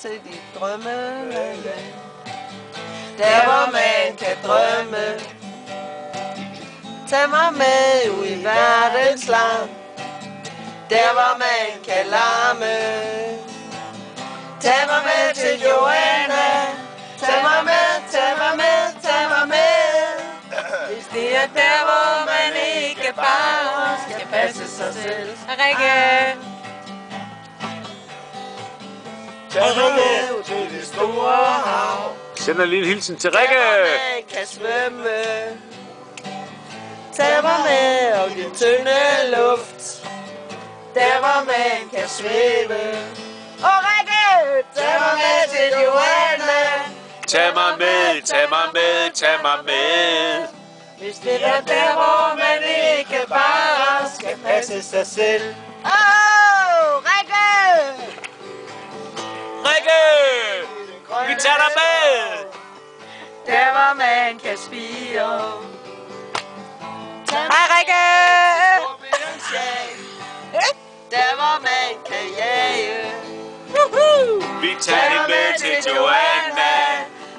til dit drømmeland. Der hvor man kan drømme. Tag mig med ud i verdens land. Der hvor man kan larme. Tag mig med til Joanna. Tag mig med, tag mig med, tag mig med. Hvis det er der hvor man ikke bare skal passe sig selv. Rikke! Tag mig med til det store hav. Sender lige en hilsen til Der Rikke. hvor man kan svømme. Tag mig med og din tynde luft. Der hvor man kan svæve. Og Rikke, tag mig med til Joanna. Tag mig med, tag mig med, tag mig med. Hvis det er der hvor man ikke bare skal passe sig selv. Rikke! Rikke! Vi tager dig med! Der hvor man kan spire. Hej Rikke! Der hvor man kan jage. Vi tager hende med til Joanna.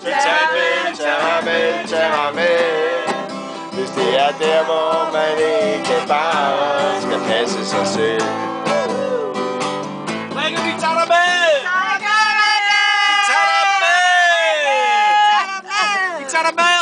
Vi tager hende med, tager mig med, tager mig med. Hvis det er der, hvor man ikke bare skal passe sig selv. Rikke, vi tager dig med! Vi tager dig med! Vi tager dig med,